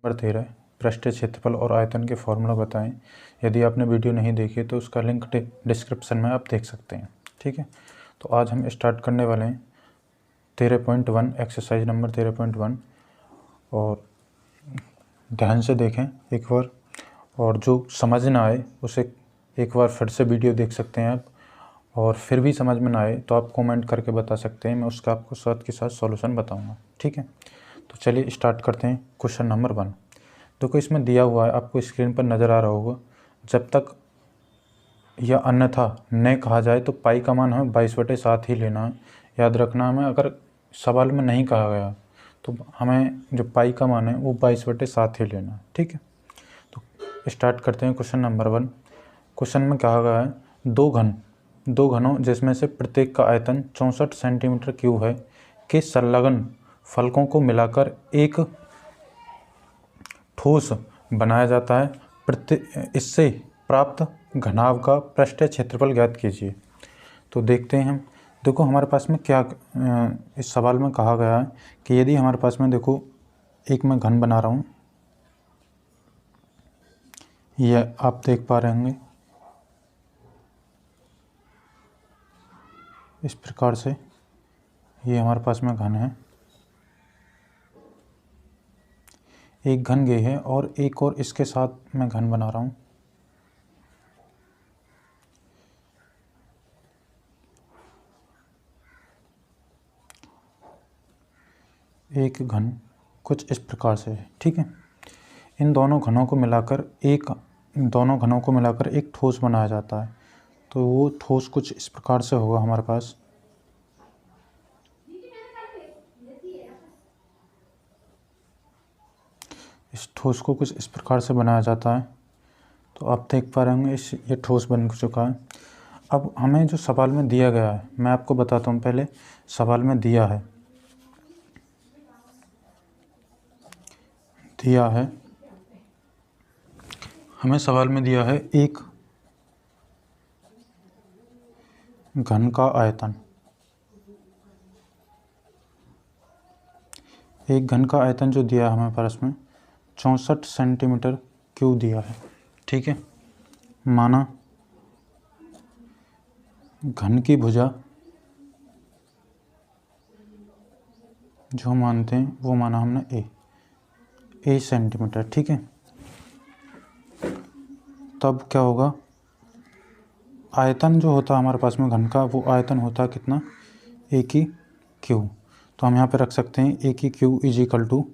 Number 13 पृष्ठीय क्षेत्रफल और आयतन के फॉर्मूला बताएं। यदि आपने वीडियो नहीं देखी तो उसका लिंक डिस्क्रिप्शन में आप देख सकते हैं। ठीक है, तो आज हम स्टार्ट करने वाले हैं 13.1 एक्सरसाइज नंबर 13.1 और ध्यान से देखें एक बार, और जो समझ ना आए उसे एक बार फिर से वीडियो देख सकते हैं आप, और फिर भी समझ में ना आए तो आप कमेंट करके बता सकते हैं, मैं उसका आपको साथ के साथ सॉल्यूशन बताऊंगा। ठीक है, तो चलिए स्टार्ट करते हैं। क्वेश्चन नंबर 1 देखो, इसमें दिया हुआ है, आपको स्क्रीन पर नज़र आ रहा होगा। जब तक या अन्यथा न कहा जाए तो पाई का मान हमें 22/7 ही लेना है। याद रखना, हमें अगर सवाल में नहीं कहा गया तो हमें जो पाई का मान है वो 22/7 ही लेना है। ठीक है, तो स्टार्ट करते हैं क्वेश्चन नंबर 1। क्वेश्चन में कहा गया है दो घनों जिसमें से प्रत्येक का आयतन 64 सेंटीमीटर क्यूब है के संलग्न फलकों को मिलाकर एक ठोस बनाया जाता है। इससे प्राप्त घनाभ का पृष्ठीय क्षेत्रफल ज्ञात कीजिए। तो देखते हैं हम। देखो हमारे पास में क्या इस सवाल में कहा गया है कि यदि हमारे पास में, देखो एक मैं घन बना रहा हूँ, यह आप देख पा रहे होंगे इस प्रकार से, ये हमारे पास में घन है, एक घन ये है और एक और इसके साथ मैं घन बना रहा हूँ। एक घन कुछ इस प्रकार से है। ठीक है, इन दोनों घनों को मिलाकर एक ठोस बनाया जाता है। तो वो ठोस कुछ इस प्रकार से होगा हमारे पास। इस ठोस को कुछ इस प्रकार से बनाया जाता है। तो आप देख पा रहे होंगे ये ठोस बन चुका है। अब हमें जो सवाल में दिया गया है, मैं आपको बताता हूँ। पहले सवाल में दिया है हमें सवाल में दिया है एक घन का आयतन, एक घन का आयतन जो दिया है हमें प्रश्न में 64 सेंटीमीटर क्यूब दिया है। ठीक है, माना घन की भुजा जो मानते हैं वो माना हमने ए सेंटीमीटर। ठीक है, तब क्या होगा, आयतन जो होता है हमारे पास में घन का, वो आयतन होता है कितना, ए की क्यूब। तो हम यहाँ पे रख सकते हैं ए की क्यूब इज इक्वल टू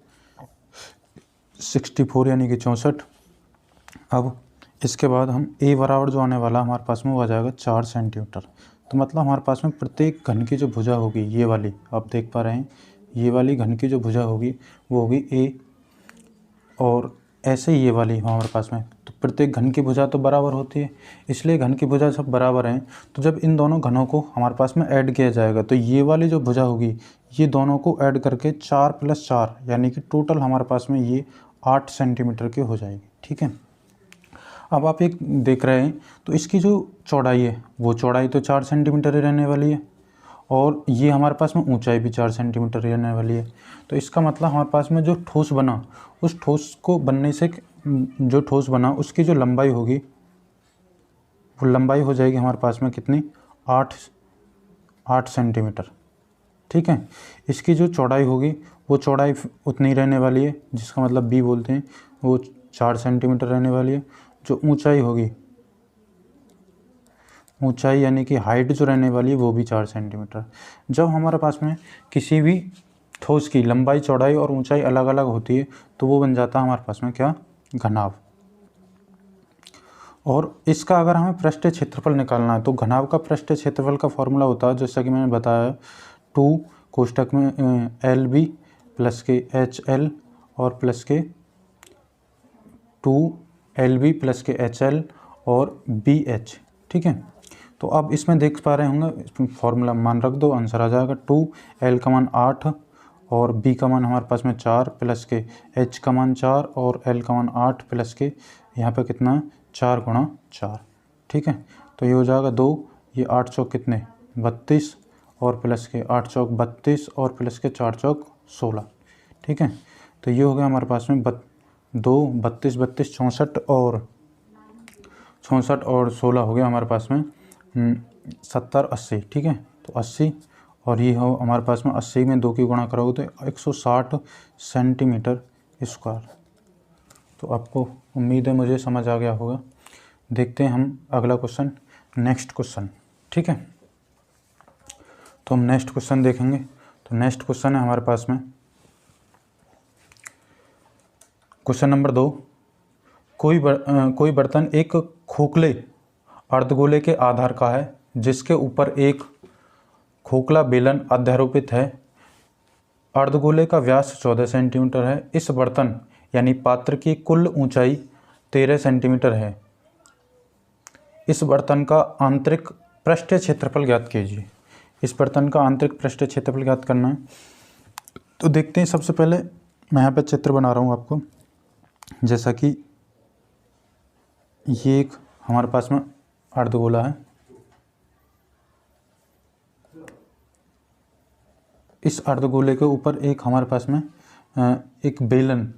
64 यानी कि 64। अब इसके बाद हम ए बराबर जो आने वाला हमारे पास में वो आ जाएगा 4 सेंटीमीटर। तो मतलब हमारे पास में प्रत्येक घन की जो भुजा होगी, ये वाली आप देख पा रहे हैं, ये वाली घन की जो भुजा होगी वो होगी ए, और ऐसे ही ये वाली हमारे पास में। तो प्रत्येक घन की भुजा तो बराबर होती है, इसलिए घन की भुजा सब बराबर हैं। तो जब इन दोनों घनों को हमारे पास में ऐड किया जाएगा तो ये वाली जो भुजा होगी, ये दोनों को ऐड करके 4 + 4 यानी कि टोटल हमारे पास में ये 8 सेंटीमीटर की हो जाएगी। ठीक है, अब आप एक देख रहे हैं तो इसकी जो चौड़ाई है वो चौड़ाई तो 4 सेंटीमीटर ही रहने वाली है, और ये हमारे पास में ऊंचाई भी 4 सेंटीमीटर रहने वाली है। तो इसका मतलब हमारे पास में जो ठोस बना, उस ठोस को बनने से जो ठोस बना उसकी जो लंबाई होगी, वो लंबाई हो जाएगी हमारे पास में कितनी, 8 सेंटीमीटर। ठीक है, इसकी जो चौड़ाई होगी वो चौड़ाई उतनी रहने वाली है, जिसका मतलब बी बोलते हैं, वो 4 सेंटीमीटर रहने वाली है। जो ऊंचाई होगी, ऊंचाई यानी कि हाइट जो रहने वाली है वो भी 4 सेंटीमीटर। जब हमारे पास में किसी भी ठोस की लंबाई, चौड़ाई और ऊंचाई अलग अलग होती है तो वो बन जाता है हमारे पास में क्या, घनाभ। और इसका अगर हमें पृष्ठीय क्षेत्रफल निकालना है तो घनाभ का पृष्ठीय क्षेत्रफल का फॉर्मूला होता है, जैसा कि मैंने बताया, 2 कोष्टक में LB प्लस के HL और प्लस के 2LB प्लस के HL और BH। ठीक है, तो अब इसमें देख पा रहे होंगे, फॉर्मूला मान रख दो, आंसर आ जाएगा 2L का मान 8 और B का मान हमारे पास में 4 प्लस के H का मान 4 और L का मान 8 प्लस के यहाँ पे कितना है, 4 × 4। ठीक है, तो ये हो जाएगा 2, ये 8 चौक कितने, 32 और प्लस के 8 चौक 32 और प्लस के 4 चौक 16। ठीक है, तो ये हो गया हमारे पास में 2 32 32 64 और 16 हो गया हमारे पास में 70 80, ठीक है। तो 80 और ये हो हमारे पास में 80 में 2 की गुणा करोगे तो 160 सेंटीमीटर स्क्वायर। तो आपको उम्मीद है मुझे समझ आ गया होगा। देखते हैं हम अगला क्वेश्चन, नेक्स्ट क्वेश्चन, ठीक है। तो हम नेक्स्ट क्वेश्चन देखेंगे। तो नेक्स्ट क्वेश्चन है हमारे पास में क्वेश्चन नंबर 2। कोई बर्तन एक खोखले अर्धगोले के आधार का है जिसके ऊपर एक खोखला बेलन अध्यारोपित है। अर्धगोले का व्यास 14 सेंटीमीटर है। इस बर्तन यानी पात्र की कुल ऊंचाई 13 सेंटीमीटर है। इस बर्तन का आंतरिक पृष्ठीय क्षेत्रफल ज्ञात कीजिए। इस बर्तन का आंतरिक पृष्ठीय क्षेत्रफल ज्ञात करना है। तो देखते हैं, सबसे पहले मैं यहाँ पे चित्र बना रहा हूँ आपको। जैसा कि ये एक हमारे पास में अर्धगोला है। इस अर्धगोले के ऊपर एक हमारे पास में एक बेलन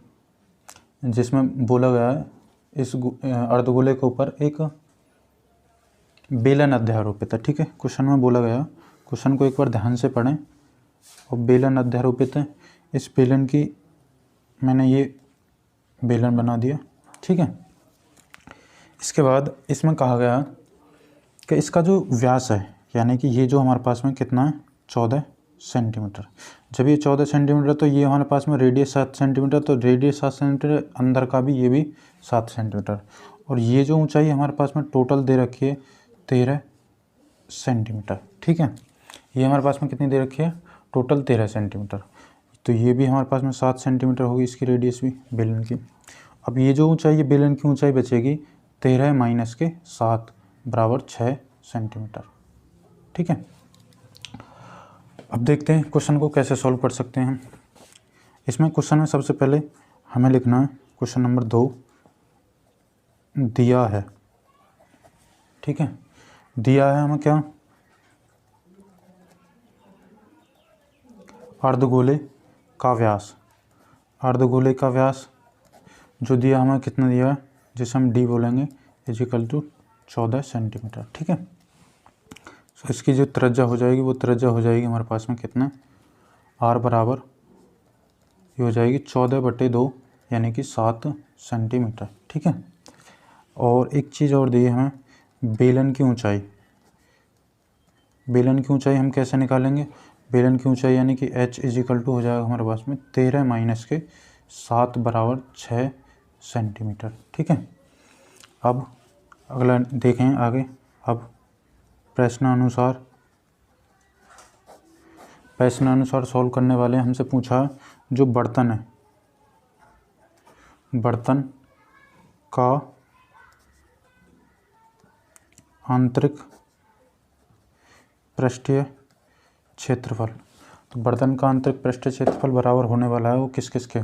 जिसमें बोला गया है, इस अर्धगोले के ऊपर एक बेलन अध्यारोपित है, ठीक है। क्वेश्चन में बोला गया, क्वेश्चन को एक बार ध्यान से पढ़ें। और बेलन अध्यारोपित है, इस बेलन की मैंने ये बेलन बना दिया, ठीक है। इसके बाद इसमें कहा गया कि इसका जो व्यास है, यानी कि ये जो हमारे पास में कितना है 14 सेंटीमीटर। जब ये 14 सेंटीमीटर तो ये हमारे पास में रेडियस 7 सेंटीमीटर, तो रेडियस 7 सेंटीमीटर, अंदर का भी ये भी 7 सेंटीमीटर। और ये जो ऊंचाई हमारे पास में टोटल दे रखी है 13 सेंटीमीटर, ठीक है। ये हमारे पास में कितनी दे रखी है, टोटल 13 सेंटीमीटर। तो ये भी हमारे पास में 7 सेंटीमीटर होगी इसकी रेडियस भी बेलन की। अब ये जो ऊंचाई, ये बेलन की ऊंचाई बचेगी 13 माइनस के 7 बराबर 6 सेंटीमीटर, ठीक है। अब देखते हैं क्वेश्चन को कैसे सॉल्व कर सकते हैं हम। इसमें क्वेश्चन में सबसे पहले हमें लिखना है क्वेश्चन नंबर 2 दिया है, ठीक है। दिया है हमें क्या, अर्धगोले का व्यास। अर्धगोले का व्यास जो दिया हमें कितना दिया है, जिसे हम डी बोलेंगे, इजिकल टू 14 सेंटीमीटर, ठीक है। तो इसकी जो त्रिज्या हो जाएगी, वो त्रिज्या हो जाएगी हमारे पास में कितना, आर बराबर ये हो जाएगी 14/2 यानी कि 7 सेंटीमीटर, ठीक है। और एक चीज़ और दी है हमें, बेलन की ऊंचाई। बेलन की ऊंचाई हम कैसे निकालेंगे, बेलन की ऊंचाई यानी कि h इजिकल टू हो जाएगा हमारे पास में 13 माइनस के 7 बराबर 6 सेंटीमीटर, ठीक है। अब अगला देखें आगे। अब प्रश्नानुसार सॉल्व करने वाले हमसे पूछा, जो बर्तन है, बर्तन का आंतरिक पृष्ठीय क्षेत्रफल। तो बर्तन का आंतरिक पृष्ठीय क्षेत्रफल बराबर होने वाला है वो किस किस के।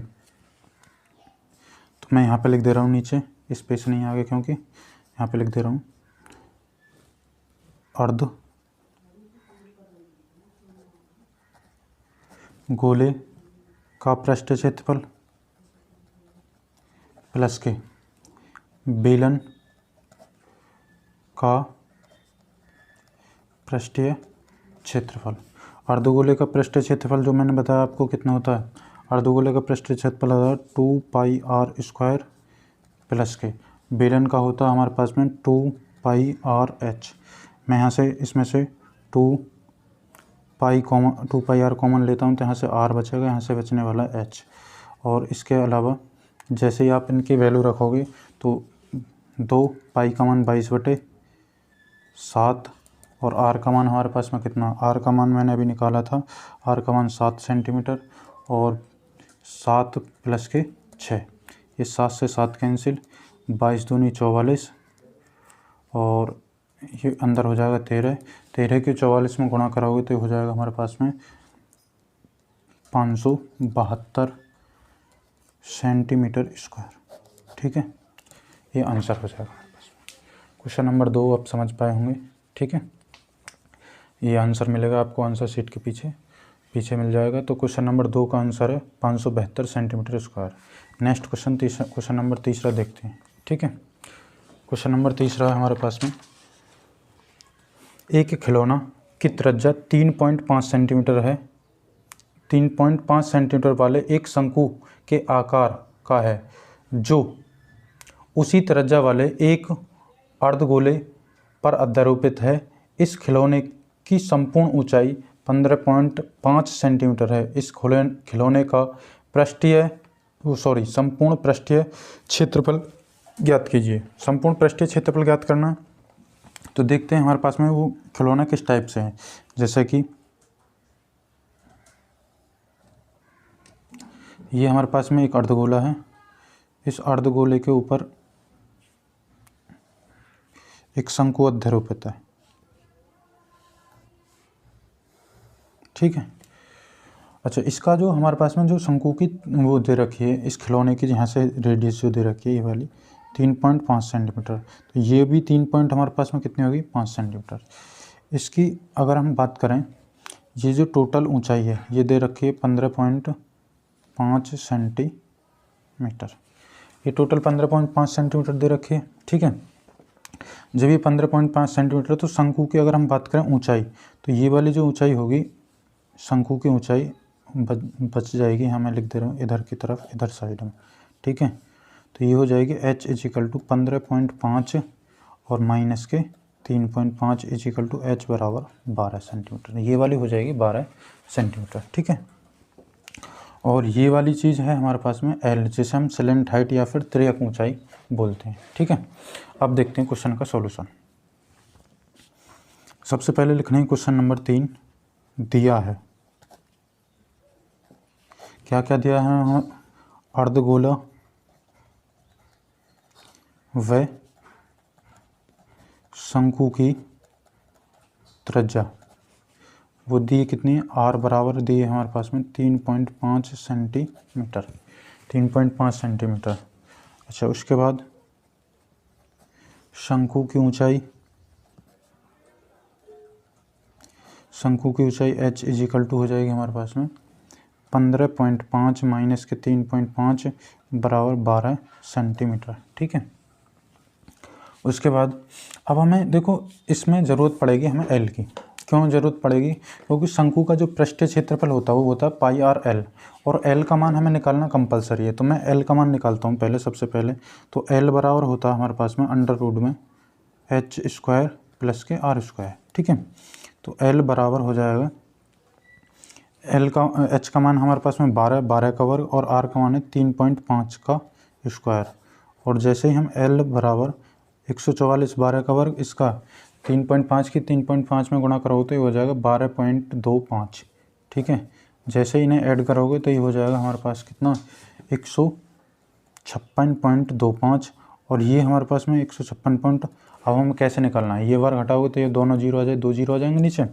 तो मैं यहाँ पे लिख दे रहा हूँ नीचे, स्पेस नहीं आगे क्योंकि यहाँ पे लिख दे रहा हूँ अर्ध गोले का पृष्ठीय क्षेत्रफल प्लस के बेलन का पृष्ठीय क्षेत्रफल। अर्धगोले का पृष्ठीय क्षेत्रफल जो मैंने बताया आपको कितना होता है, अर्धगोले का पृष्ठीय क्षेत्रफल होता है 2πr² प्लस के बेलन का होता है हमारे पास में 2πrh। मैं यहाँ से इसमें से 2πr कॉमन लेता हूँ, तो यहाँ से r बचेगा, यहाँ से बचने वाला h। और इसके अलावा जैसे ही आप इनकी वैल्यू रखोगे तो 2π का मान 22/7 और r का मान हमारे पास में कितना, r का मान मैंने अभी निकाला था, r का मान 7 सेंटीमीटर और 7 प्लस के 6, ये 7 से 7 कैंसिल, 22 दूनी 44 और ये अंदर हो जाएगा 13 के 44 में गुणा कराओगे तो हो जाएगा हमारे पास में 572 सेंटीमीटर स्क्वायर, ठीक है। ये आंसर हो जाएगा हमारे पास। क्वेश्चन नंबर 2 आप समझ पाए होंगे, ठीक है। ये आंसर मिलेगा आपको आंसर शीट के पीछे मिल जाएगा। तो क्वेश्चन नंबर 2 का आंसर है 572 centimetre square. Next question number तीसरा देखते हैं। ठीक है, क्वेश्चन नंबर तीसरा है हमारे पास में, एक खिलौना की त्रिज्या 3.5 सेंटीमीटर है, 3.5 सेंटीमीटर वाले एक शंकु के आकार का है जो उसी त्रिज्या वाले एक अर्धगोले पर अध्यारोपित है। इस खिलौने की संपूर्ण ऊंचाई 15.5 सेंटीमीटर है। इस खिलौने का संपूर्ण पृष्ठीय क्षेत्रफल ज्ञात कीजिए। संपूर्ण पृष्ठीय क्षेत्रफल ज्ञात करना है तो देखते हैं हमारे पास में वो खिलौना किस टाइप से है। जैसे कि ये हमारे पास में एक अर्धगोला है, इस अर्धगोले के ऊपर एक शंकु अध्यारोपित है। ठीक है, अच्छा इसका जो हमारे पास में जो शंकु की वो दे रखी है, इस खिलौने की यहाँ से रेडियस जो दे रखी है ये वाली 3.5 सेंटीमीटर, तो ये भी 3 पॉइंट हमारे पास में कितनी होगी 5 सेंटीमीटर। इसकी अगर हम बात करें, ये जो टोटल ऊंचाई है ये दे रखी है 15.5 सेंटीमीटर, ये टोटल 15.5 सेंटीमीटर दे रखी है। ठीक है, जब ये 15.5 सेंटीमीटर, तो शंकु की अगर हम बात करें ऊंचाई, तो ये वाली जो ऊंचाई होगी शंकु की ऊंचाई बच जाएगी, हाँ मैं लिख दे रहा हूँ इधर की तरफ, इधर साइड में। ठीक है, तो ये हो जाएगी h इजिकल टू 15.5 और माइनस के 3.5 इजिकल टू h बराबर 12 सेंटीमीटर, ये वाली हो जाएगी 12 सेंटीमीटर। ठीक है, और ये वाली चीज़ है हमारे पास में L, जिसे हम सिलेंट हाइट या फिर त्रियक ऊंचाई बोलते हैं। ठीक है, अब देखते हैं क्वेश्चन का सॉल्यूशन। सबसे पहले लिखना है क्वेश्चन नंबर 3 दिया है। क्या क्या दिया है? अर्धगोला व शंकु की त्रिज्या वो दी कितनी है, r बराबर दी है हमारे पास में 3.5 सेंटीमीटर, 3.5 सेंटीमीटर। अच्छा उसके बाद शंकु की ऊंचाई, शंकु की ऊंचाई h इजिकल टू हो जाएगी हमारे पास में 15.5 माइनस के 3.5 बराबर 12 सेंटीमीटर। ठीक है, उसके बाद अब हमें देखो इसमें ज़रूरत पड़ेगी हमें L की। क्यों ज़रूरत पड़ेगी? क्योंकि शंकु का जो पृष्ठीय क्षेत्रफल होता है वो होता है पाई आर एल, और L का मान हमें निकालना कंपलसरी है। तो मैं L का मान निकालता हूँ पहले, सबसे पहले तो L बराबर होता है हमारे पास में अंडर रूट में h स्क्वायर प्लस के r स्क्वायर। ठीक है, तो L बराबर हो जाएगा, L का h का मान हमारे पास में 12 का वर्ग और r का मान है 3.5 का स्क्वायर। और जैसे ही हम L बराबर 144 12 का वर्ग, इसका 3.5 की 3.5 में गुणा करोगे तो ये हो जाएगा 12.25। ठीक है, जैसे ही इन्हें ऐड करोगे तो ये हो जाएगा हमारे पास कितना 156.25, और ये हमारे पास में 156 अब हम कैसे निकालना है, ये वर्ग हटाओगे तो ये दोनों जीरो आ जाए, 2 जीरो आ जाएंगे नीचे।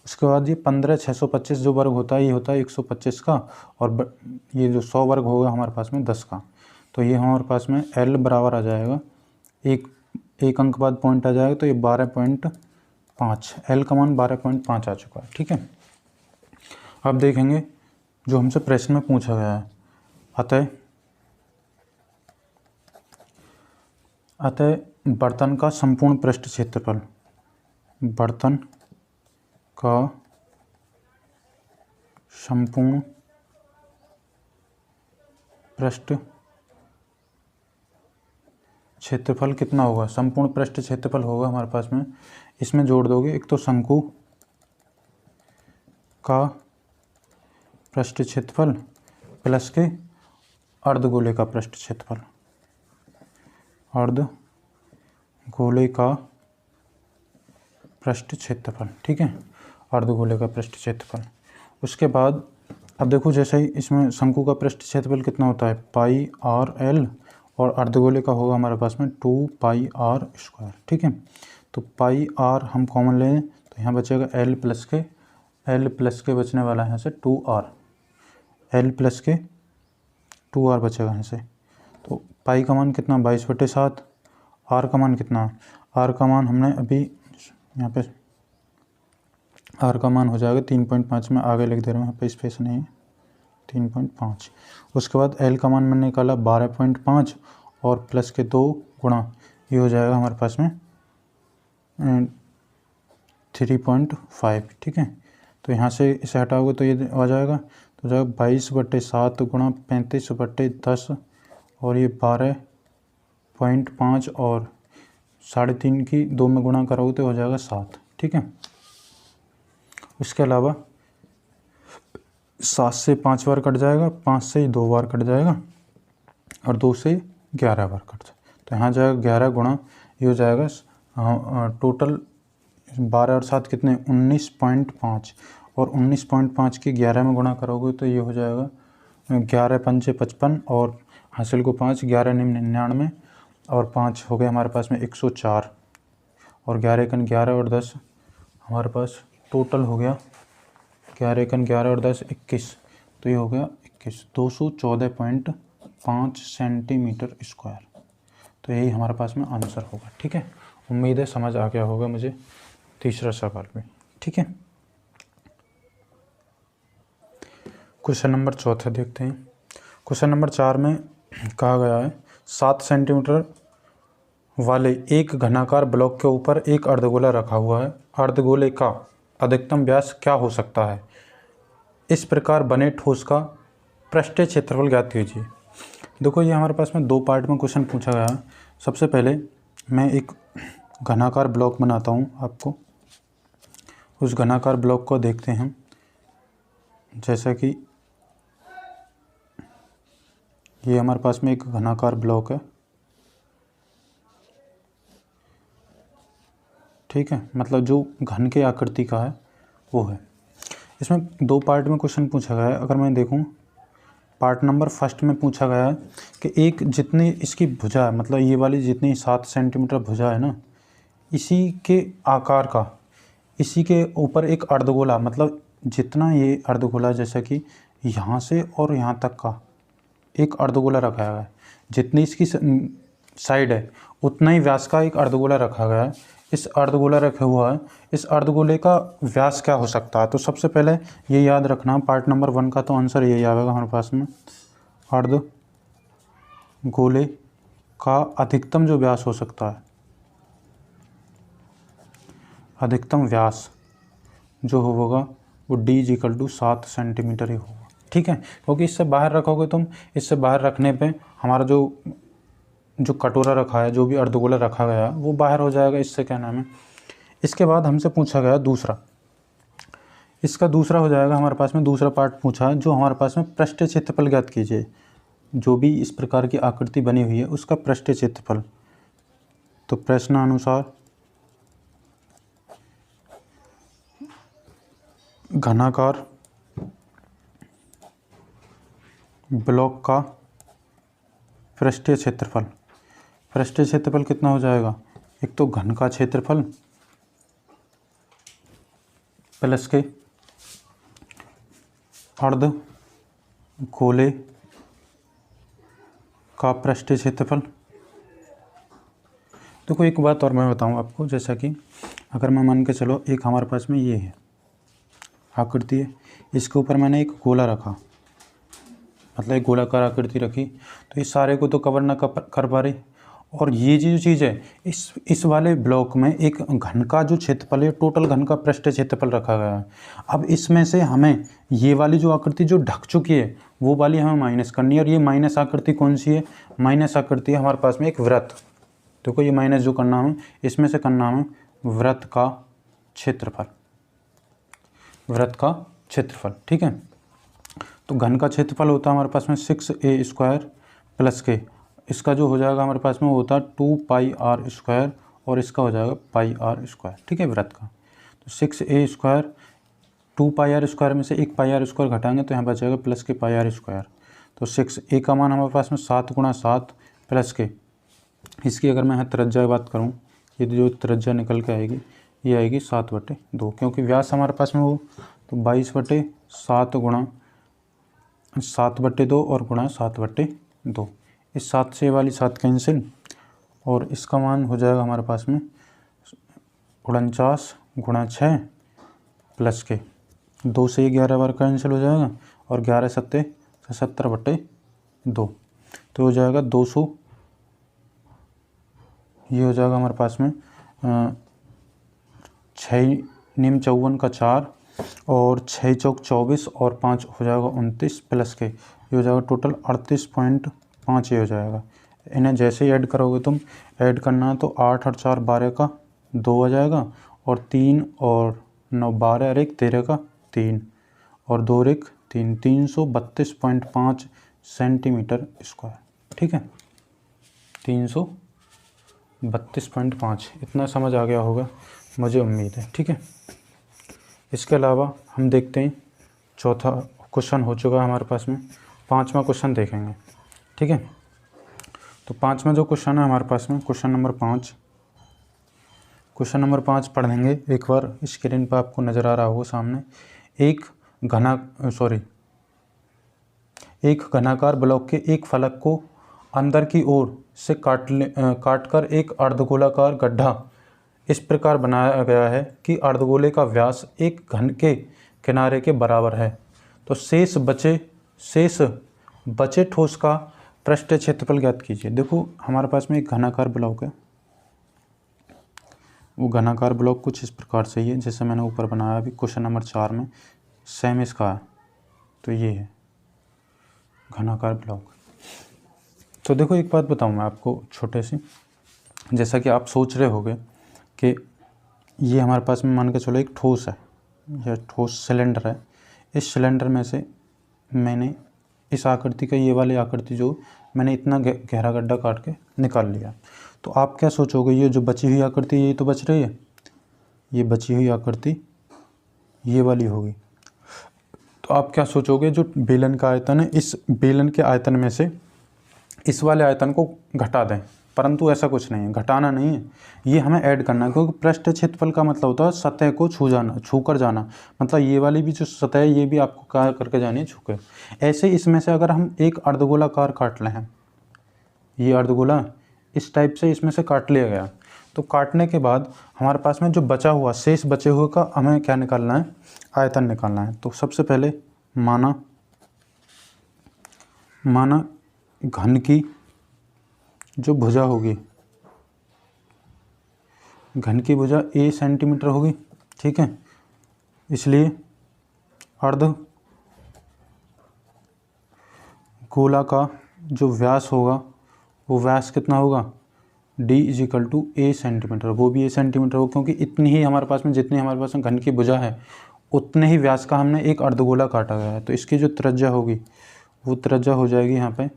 उसके बाद ये 15/625 जो वर्ग होता है ये होता है 125 का, और ये जो 100 वर्ग होगा हमारे पास में 10 का। तो ये हमारे पास में L बराबर आ जाएगा, एक अंक बाद पॉइंट आ जाएगा तो ये 12.5, L का मान 12.5 आ चुका है। ठीक है, अब देखेंगे जो हमसे प्रश्न में पूछा गया है, अतः बर्तन का संपूर्ण पृष्ठ क्षेत्रफल, बर्तन का संपूर्ण पृष्ठ क्षेत्रफल कितना होगा? संपूर्ण पृष्ठ क्षेत्रफल होगा हमारे पास में, इसमें जोड़ दोगे एक तो शंकु का पृष्ठ क्षेत्रफल प्लस के अर्धगोले का पृष्ठ क्षेत्रफल, अर्धगोले का पृष्ठ क्षेत्रफल। ठीक है, अर्धगोले का पृष्ठ क्षेत्रफल। उसके बाद अब देखो जैसे ही इसमें शंकु का पृष्ठ क्षेत्रफल कितना होता है पाई आर एल, और अर्धगोले का होगा हमारे पास में 2 पाई आर स्क्वायर। ठीक है, तो पाई आर हम कॉमन ले लें तो यहाँ बचेगा L प्लस के बचने वाला है यहाँ से 2R, L प्लस के 2R बचेगा यहाँ से। तो पाई का मान कितना 22/7, R का मान कितना, R का मान हमने अभी यहाँ पे R का मान हो जाएगा 3.5 में आगे लिख दे रहा हूँ, यहाँ पे स्पेस नहीं है, 3.5। उसके बाद एल का मान मैंने निकाला 12.5 और प्लस के 2 गुणा ये हो जाएगा हमारे पास में 3.5। ठीक है, तो यहाँ से इसे हटाओगे तो ये आ जाएगा, तो जाएगा 22/7 गुणा 35/10 और ये 12.5 और 3.5 की 2 में गुणा करोगे तो हो जाएगा 7। ठीक है, इसके अलावा 7 से 5 बार कट जाएगा, 5 से 2 बार कट जाएगा और 2 से 11 बार कट जाएगा। तो यहाँ जाएगा 11 गुणा ये हो जाएगा टोटल 12 और 7 कितने 19.5 और 19.5 की 11 में गुणा करोगे तो ये हो जाएगा 11×5 = 55 और हासिल को 5, 11 निम्न 99 और 5 हो गए हमारे पास में 104 और 11×1 11 और 10 हमारे पास टोटल हो गया 11×11 और 10 21, तो ये हो गया 21 214.5 सेंटीमीटर स्क्वायर। तो यही हमारे पास में आंसर होगा। ठीक है, उम्मीद है समझ आ गया होगा मुझे तीसरा सवाल में। ठीक है, क्वेश्चन नंबर 4 देखते हैं। क्वेश्चन नंबर 4 में कहा गया है 7 सेंटीमीटर वाले एक घनाकार ब्लॉक के ऊपर एक अर्धगोला रखा हुआ है। अर्धगोले का अधिकतम व्यास क्या हो सकता है? इस प्रकार बने ठोस का पृष्ठीय क्षेत्रफल ज्ञात कीजिए। देखो, ये हमारे पास में 2 पार्ट में क्वेश्चन पूछा गया है। सबसे पहले मैं एक घनाकार ब्लॉक बनाता हूँ, आपको उस घनाकार ब्लॉक को देखते हैं। जैसा कि ये हमारे पास में एक घनाकार ब्लॉक है। ठीक है, मतलब जो घन के आकृति का है वो है। इसमें 2 पार्ट में क्वेश्चन पूछा गया है। अगर मैं देखूं पार्ट नंबर 1 में पूछा गया है कि एक जितनी इसकी भुजा है, मतलब ये वाली जितनी 7 सेंटीमीटर भुजा है ना, इसी के आकार का इसी के ऊपर एक अर्धगोला, मतलब जितना ये अर्धगोला जैसा कि यहाँ से और यहाँ तक का एक अर्धगोला रखा गया है, जितनी इसकी साइड है उतना ही व्यास का एक अर्धगोला रखा गया है। इस अर्धगोला रखा हुआ है, इस अर्धगोले का व्यास क्या हो सकता है? तो सबसे पहले ये याद रखना, पार्ट नंबर 1 का तो आंसर यही आएगा हमारे पास में। अर्धगोले का अधिकतम जो व्यास हो सकता है, अधिकतम व्यास जो होगा वो d = 7 सेंटीमीटर ही होगा। ठीक है, क्योंकि इससे बाहर रखोगे तुम, इससे बाहर रखने पे हमारा जो कटोरा रखा है, जो भी अर्धगोला रखा गया वो बाहर हो जाएगा। इससे क्या नाम है। इसके बाद हमसे पूछा गया दूसरा, इसका दूसरा हो जाएगा हमारे पास में दूसरा पार्ट पूछा है, जो हमारे पास में पृष्ठीय क्षेत्रफल ज्ञात कीजिए। जो भी इस प्रकार की आकृति बनी हुई है उसका पृष्ठीय क्षेत्रफल। तो प्रश्नानुसार घनाकार ब्लॉक का पृष्ठीय क्षेत्रफल, पृष्ठीय क्षेत्रफल कितना हो जाएगा? एक तो घन का क्षेत्रफल प्लस के अर्धगोले का पृष्ठीय क्षेत्रफल। देखो, एक बात और मैं बताऊं आपको, जैसा कि अगर मैं मान के चलो एक हमारे पास में ये है आकृति है, इसके ऊपर मैंने एक गोला रखा, मतलब एक गोलाकार आकृति रखी, तो इस सारे को तो कवर ना कर पा रही। और ये जो चीज़ है, इस वाले ब्लॉक में एक घन का जो क्षेत्रफल है, टोटल घन का पृष्ठीय क्षेत्रफल रखा गया है। अब इसमें से हमें ये वाली जो आकृति जो ढक चुकी है वो वाली हमें माइनस करनी है। और ये माइनस आकृति कौन सी है? माइनस आकृति है हमारे पास में एक वृत्त। देखो, ये माइनस जो करना हमें, इसमें से करना हमें वृत्त का क्षेत्रफल, वृत्त का क्षेत्रफल। ठीक है, तो घन का क्षेत्रफल होता है हमारे पास में 6a² प्लस के, इसका जो हो जाएगा हमारे पास में वो होता है 2πr² और इसका हो जाएगा πr²। ठीक है, वृत्त का। तो 6a², 2πr² में से एक πr² घटाएंगे तो यहाँ बचेगा प्लस के πr²। तो 6a का मान हमारे पास में 7 × 7 प्लस के, इसकी अगर मैं यहाँ त्रिज्या की बात करूँ, ये जो त्रिज्या निकल के आएगी ये आएगी 7/2, क्योंकि व्यास हमारे पास में वो तो 22/7 गुणा 7/2 और गुणा 7/2। इस 7 से वाली 7 कैंसिल और इसका मान हो जाएगा हमारे पास में 49 × 6 प्लस के 2 से 11 बार कैंसिल हो जाएगा और 11 सत्ते 70/2, तो हो जाएगा 200। ये हो जाएगा हमारे पास में 6 निम 54 का 4 और 6 चौक 24 और 5 हो जाएगा 29 प्लस के ये हो जाएगा टोटल 38.5 ये हो जाएगा। इन्हें जैसे ही ऐड करोगे तुम, ऐड करना है तो 8 और 4 12 का 2 आ जाएगा और 3 और 9 12 और 1 13 का 3 और 2 और 1 3 332.5 सेंटीमीटर स्क्वायर। ठीक है, 332.5, इतना समझ आ गया होगा मुझे उम्मीद है। ठीक है, इसके अलावा हम देखते हैं चौथा क्वेश्चन हो चुका है हमारे पास में, पांचवा क्वेश्चन देखेंगे। ठीक है, तो पांचवा जो क्वेश्चन है हमारे पास में क्वेश्चन नंबर 5 पढ़ लेंगे एक बार। स्क्रीन पर आपको नज़र आ रहा होगा सामने। एक घनाकार ब्लॉक के एक फलक को अंदर की ओर से काटकर एक अर्धगोलाकार गड्ढा इस प्रकार बनाया गया है कि अर्धगोले का व्यास एक घन के किनारे के बराबर है। तो शेष बचे ठोस का पृष्ठीय क्षेत्रफल ज्ञात कीजिए। देखो हमारे पास में एक घनाकार ब्लॉक है, वो घनाकार ब्लॉक कुछ इस प्रकार से ही है जैसे मैंने ऊपर बनाया अभी क्वेश्चन नंबर 4 में, सेम इसका है। तो ये है घनाकार ब्लॉक। तो देखो एक बात बताऊँ मैं आपको छोटे सी, जैसा कि आप सोच रहे होगे कि ये हमारे पास में मान के चलो एक ठोस है, यह ठोस सिलेंडर है। इस सिलेंडर में से मैंने इस आकृति का ये वाली आकृति जो मैंने इतना गहरा गड्ढा काट के निकाल लिया। तो आप क्या सोचोगे, ये जो बची हुई आकृति ये तो बच रही है, ये बची हुई आकृति ये वाली होगी। तो आप क्या सोचोगे, जो बेलन का आयतन है इस बेलन के आयतन में से इस वाले आयतन को घटा दें, परंतु ऐसा कुछ नहीं है, घटाना नहीं है, ये हमें ऐड करना है। क्योंकि पृष्ठ क्षेत्रफल का मतलब होता है सतह को छू कर जाना, मतलब ये वाली भी जो सतह है ये भी आपको क्या करके जानी है, छू के। ऐसे इसमें से अगर हम एक अर्धगोलाकार काट लें, ये अर्धगोला इस टाइप से इसमें से काट लिया गया, तो काटने के बाद हमारे पास में जो बचा हुआ शेष बचे हुए का हमें क्या निकालना है, आयतन निकालना है। तो सबसे पहले माना घन की जो भुजा होगी, घन की भुजा a सेंटीमीटर होगी। ठीक है, इसलिए अर्ध गोला का जो व्यास होगा वो व्यास कितना होगा, d = a सेंटीमीटर, वो भी a सेंटीमीटर हो, क्योंकि इतनी ही हमारे पास में जितनी हमारे पास में घन की भुजा है उतने ही व्यास का हमने एक अर्धगोला काटा गया है। तो इसकी जो त्रिज्या होगी वो त्रिज्या हो जाएगी यहाँ पे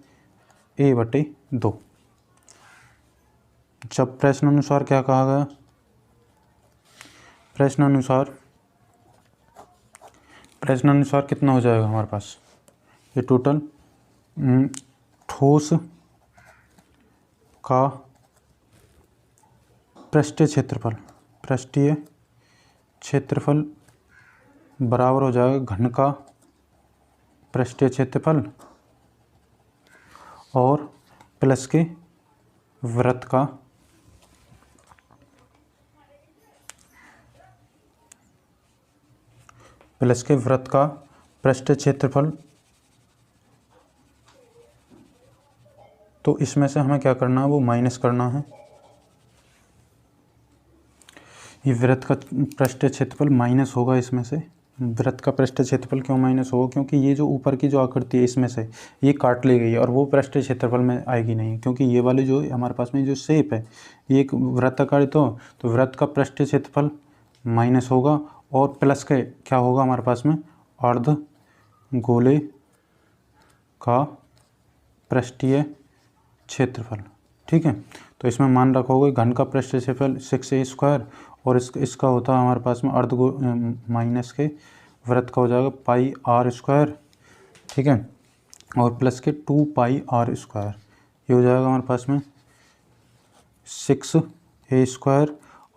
a/2। जब प्रश्न अनुसार क्या कहा गया, प्रश्न अनुसार कितना हो जाएगा हमारे पास, ये टोटल ठोस का पृष्ठीय क्षेत्रफल बराबर हो जाएगा घन का पृष्ठीय क्षेत्रफल और प्लस के वृत्त का पृष्ठीय क्षेत्रफल। तो इसमें से हमें क्या करना है, वो माइनस करना है। ये वृत्त का पृष्ठीय क्षेत्रफल माइनस होगा इसमें से। वृत्त का पृष्ठीय क्षेत्रफल क्यों माइनस होगा, क्योंकि ये जो ऊपर की जो आकृति है इसमें से ये काट ली गई है और वो पृष्ठीय क्षेत्रफल में आएगी नहीं, क्योंकि ये वाली जो हमारे पास में जो शेप है ये एक वृत्ताकार, तो वृत्त का पृष्ठीय क्षेत्रफल माइनस होगा और प्लस के क्या होगा हमारे पास में, अर्ध गोले का पृष्ठीय क्षेत्रफल। ठीक है, तो इसमें मान रखोगे घन का पृष्ठीय क्षेत्रफल 6a² और इसका होता है हमारे पास में माइनस के वृत्त का हो जाएगा πr²। ठीक है, और प्लस के 2πr², ये हो जाएगा हमारे पास में 6a²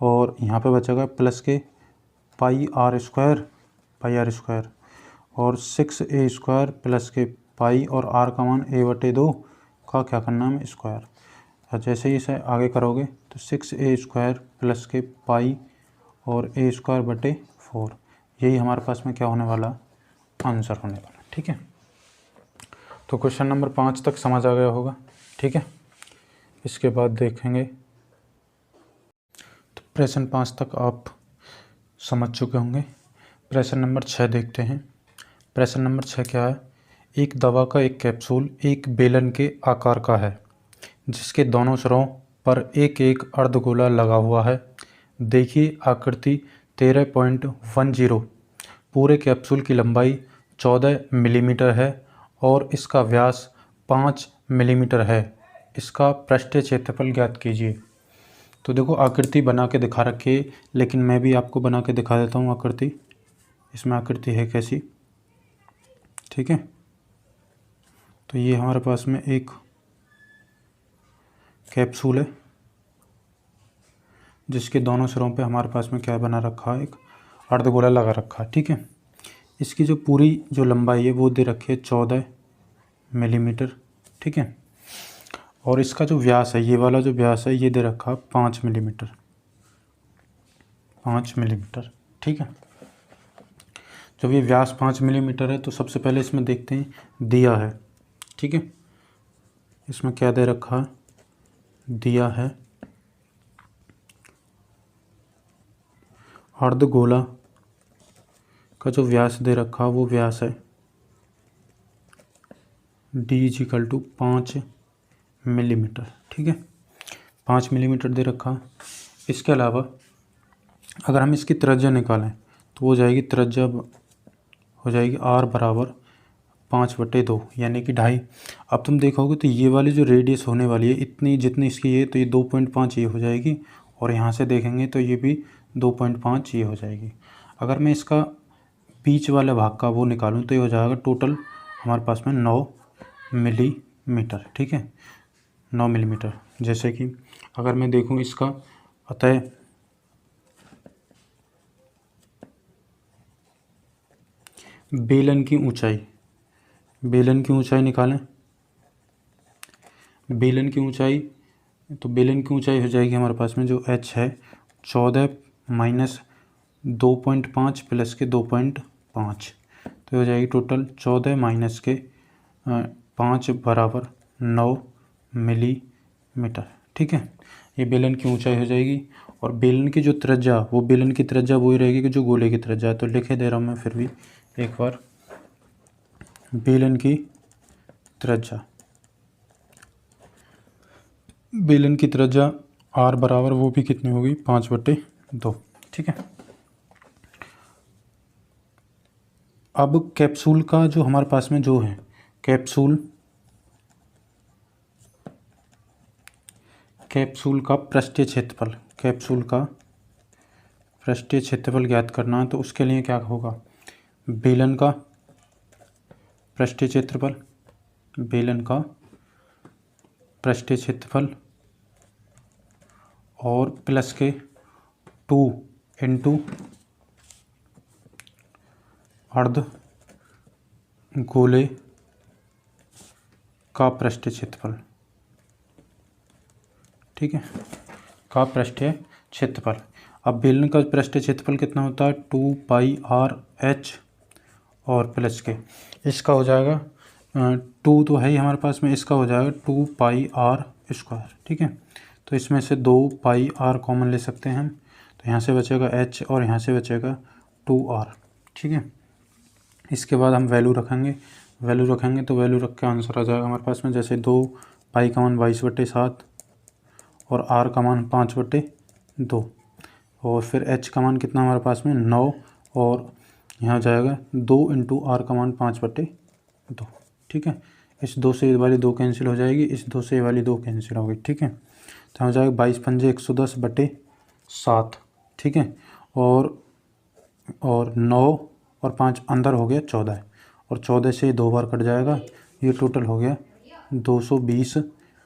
और यहाँ पे बचेगा प्लस के πr² और 6a² प्लस के पाई और r का मान a/2 का क्या करना है, स्क्वायर। और जैसे ही इसे आगे करोगे तो 6a² प्लस के पाई और a²/4, यही हमारे पास में क्या होने वाला, आंसर होने वाला। ठीक है। तो क्वेश्चन नंबर 5 तक समझ आ गया होगा, ठीक है। इसके बाद देखेंगे, तो प्रश्न 5 तक आप समझ चुके होंगे। प्रश्न नंबर 6 देखते हैं। प्रश्न नंबर 6 क्या है? एक दवा का एक कैप्सूल एक बेलन के आकार का है जिसके दोनों सिरों पर एक एक अर्धगोला लगा हुआ है। देखिए आकृति 13.10। पूरे कैप्सूल की लंबाई 14 मिलीमीटर है और इसका व्यास 5 मिलीमीटर है। इसका पृष्ठीय क्षेत्रफल ज्ञात कीजिए। तो देखो आकृति बना के दिखा रखी है, लेकिन मैं भी आपको बना के दिखा देता हूँ आकृति। इसमें आकृति है कैसी, ठीक है। तो ये हमारे पास में एक कैप्सूल है जिसके दोनों सिरों पे हमारे पास में क्या बना रखा है, एक अर्धगोला लगा रखा है, ठीक है। इसकी जो पूरी जो लंबाई है वो दे रखी है 14 मिलीमीटर, ठीक है। और इसका जो व्यास है, ये वाला जो व्यास है ये दे रखा 5 मिलीमीटर, 5 मिलीमीटर, ठीक है। जब ये व्यास 5 मिलीमीटर है तो सबसे पहले इसमें देखते हैं दिया है, ठीक है। इसमें क्या दे रखा है, दिया है अर्धगोला का जो व्यास दे रखा वो व्यास है d 5 मिलीमीटर, ठीक है। 5 मिलीमीटर दे रखा। इसके अलावा अगर हम इसकी त्रिज्या निकालें तो हो जाएगी, त्रिज्या हो जाएगी r बराबर 5/2 यानी कि 2.5। अब तुम देखोगे तो ये वाली जो रेडियस होने वाली है इतनी, जितनी इसकी है तो ये 2.5 ये हो जाएगी, और यहाँ से देखेंगे तो ये भी 2.5 ये हो जाएगी। अगर मैं इसका बीच वाले भाग का वो निकालूं तो ये हो जाएगा टोटल हमारे पास में 9 मिलीमीटर, ठीक है, 9 मिलीमीटर। जैसे कि अगर मैं देखूं इसका, अतः बेलन की ऊंचाई, बेलन की ऊंचाई निकालें। बेलन की ऊंचाई, तो बेलन की ऊंचाई हो जाएगी हमारे पास में जो h है 14 माइनस 2.5 प्लस के 2.5, तो हो जाएगी टोटल 14 माइनस के 5 बराबर 9 मिलीमीटर, ठीक है। ये बेलन की ऊंचाई हो जाएगी। और बेलन की जो त्रिज्या, वो बेलन की त्रिज्या वही रहेगी कि जो गोले की त्रिज्या है। तो लिखे दे रहा हूँ मैं फिर भी एक बार, बेलन की त्रिज्या, बेलन की त्रिज्या r बराबर वो भी कितनी होगी, 5/2, ठीक है। अब कैप्सूल का जो हमारे पास में जो है कैप्सूल का पृष्ठीय क्षेत्रफल, कैप्सूल का पृष्ठीय क्षेत्रफल ज्ञात करना है। तो उसके लिए क्या होगा, बेलन का पृष्ठीय क्षेत्रफल, बेलन का पृष्ठीय क्षेत्रफल और प्लस के 2 इंटू अर्ध गोले का पृष्ठीय क्षेत्रफल, ठीक है, का पृष्ठीय क्षेत्रफल। अब बेलन का पृष्ठीय क्षेत्रफल कितना होता है, 2πr/h और प्लस के इसका हो जाएगा 2 तो है ही हमारे पास में, इसका हो जाएगा 2πr², ठीक है। तो इसमें से 2πr कॉमन ले सकते हैं हम, तो यहाँ से बचेगा h और यहाँ से बचेगा 2r, ठीक है। इसके बाद हम वैल्यू रखेंगे, तो वैल्यू रख के आंसर आ जाएगा हमारे पास में। जैसे 2π का मान 22/7 और r का मान 5/2 और फिर h का मान कितना हमारे पास में 9 और यहाँ जाएगा 2 इंटू r का मान 5/2, ठीक है। इस 2 से ये वाली 2 कैंसिल हो जाएगी, इस 2 से ये वाली 2 कैंसिल होगी, ठीक है। तो हो जाएगा 22 पंजे 110/7, ठीक है। और 9 और 5 अंदर हो गया 14, और 14 से 2 बार कट जाएगा, ये टोटल हो गया 220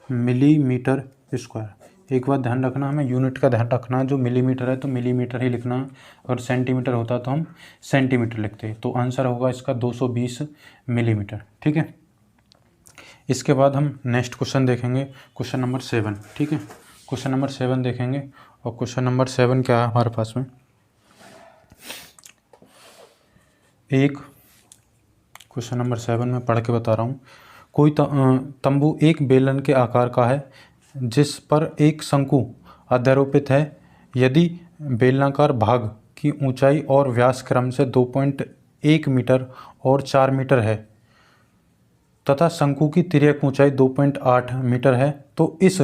मिलीमीटर स्क्वायर। एक बात ध्यान रखना, हमें यूनिट का ध्यान रखना, जो मिलीमीटर है तो मिलीमीटर ही लिखना, अगर सेंटीमीटर होता तो हम सेंटीमीटर लिखते। तो आंसर होगा इसका 220 मिलीमीटर, ठीक है। इसके बाद हम नेक्स्ट क्वेश्चन देखेंगे, क्वेश्चन नंबर 7, ठीक है। क्वेश्चन नंबर 7 देखेंगे, और क्वेश्चन नंबर 7 क्या है हमारे पास में, एक क्वेश्चन नंबर 7 में पढ़ के बता रहा हूँ। कोई तंबू एक बेलन के आकार का है जिस पर एक शंकु अध्यारोपित है। यदि बेलनाकार भाग की ऊंचाई और व्यास क्रम से 2.1 मीटर और 4 मीटर है तथा शंकु की तिर्यक ऊंचाई 2.8 मीटर है, तो इस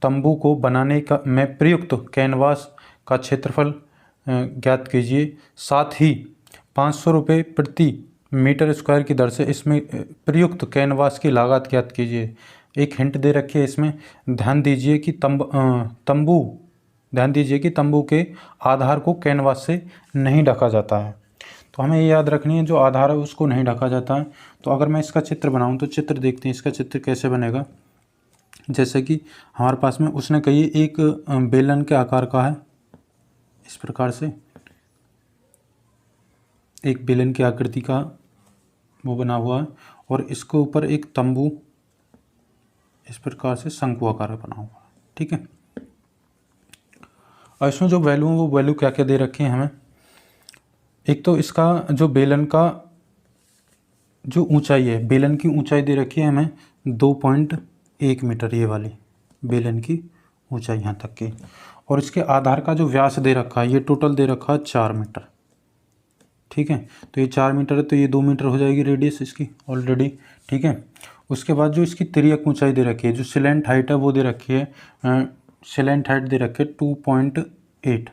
तंबू को बनाने का में प्रयुक्त कैनवास का क्षेत्रफल ज्ञात कीजिए। साथ ही 500 रुपये प्रति मीटर स्क्वायर की दर से इसमें प्रयुक्त कैनवास की लागत ज्ञात कीजिए। एक हिंट दे रखी है इसमें। ध्यान दीजिए कि तंबू के आधार को कैनवास से नहीं ढका जाता है। तो हमें ये याद रखनी है, जो आधार है उसको नहीं ढका जाता है। तो अगर मैं इसका चित्र बनाऊं तो चित्र देखते हैं इसका चित्र कैसे बनेगा। जैसे कि हमारे पास में उसने कही एक बेलन के आकार का है, इस प्रकार से एक बेलन की आकृति का वो बना हुआ है और इसके ऊपर एक तंबू इस प्रकार से शंकु आकार बना हुआ है। ठीक है। और इसमें जो वैल्यू है वो वैल्यू क्या क्या दे रखे हैं हमें। एक तो इसका जो बेलन का जो ऊंचाई है, बेलन की ऊंचाई दे रखी है हमें 2.1 मीटर, ये वाली बेलन की ऊंचाई यहाँ तक की। और इसके आधार का जो व्यास दे रखा है, ये टोटल दे रखा है 4 मीटर। ठीक है। तो ये 4 मीटर है तो ये 2 मीटर हो जाएगी रेडियस इसकी ऑलरेडी। ठीक है। उसके बाद जो इसकी तिर्यक ऊंचाई दे रखी है, जो सिलेंट हाइट है वो दे रखी है, सिलेंट हाइट दे रखी है 2.8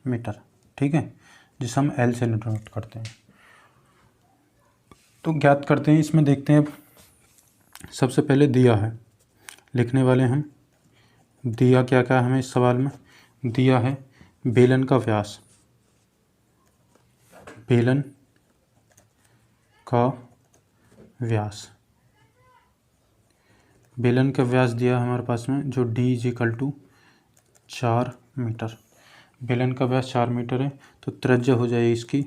मीटर। ठीक है, जिसे हम एल से नोट करते हैं। तो ज्ञात करते हैं, इसमें देखते हैं। सबसे पहले दिया है, लिखने वाले हम दिया क्या क्या हमें इस सवाल में दिया है। बेलन का व्यास, बेलन का व्यास, बेलन का व्यास दिया हमारे पास में जो d = 4 मीटर। बेलन का व्यास 4 मीटर है तो त्रिज्या हो जाएगी इसकी,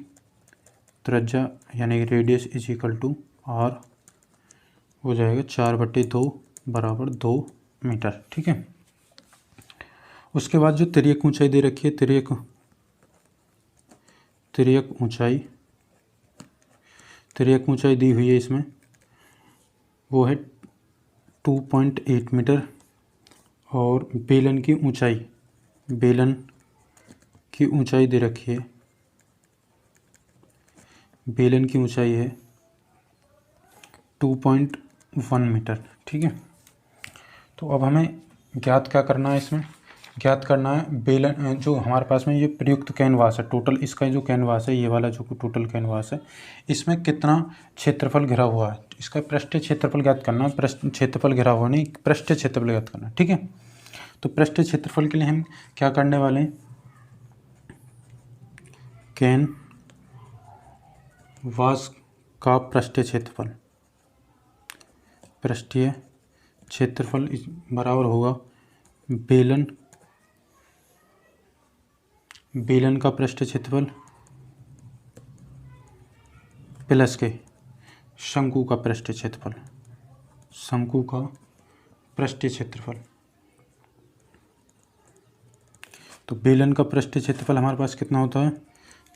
त्रिज्या यानी रेडियस = r हो जाएगा 4/2 बराबर 2 मीटर। ठीक है। उसके बाद जो तिर्यक ऊंचाई दे रखी है, तिर्यक ऊंचाई दी हुई है इसमें, वो है 2.8 मीटर। और बेलन की ऊंचाई दे रखी है, बेलन की ऊंचाई है 2.1 मीटर। ठीक है। तो अब हमें ज्ञात क्या करना है, इसमें ज्ञात करना है बेलन, जो हमारे पास में ये प्रयुक्त कैनवास है, टोटल इसका जो कैनवास है, ये वाला जो टोटल कैनवास है, इसमें कितना क्षेत्रफल घिरा हुआ है। इसका पृष्ठीय क्षेत्रफल ज्ञात करना है, क्षेत्रफल घिरा हुआ नहीं, पृष्ठीय क्षेत्रफल ज्ञात करना है। ठीक है। तो पृष्ठीय क्षेत्रफल के लिए हम क्या करने वाले हैं, कैनवास का पृष्ठीय क्षेत्रफल बराबर होगा बेलन का पृष्ठीय क्षेत्रफल प्लस के शंकु का पृष्ठीय क्षेत्रफल। तो बेलन का पृष्ठीय क्षेत्रफल हमारे पास कितना होता है,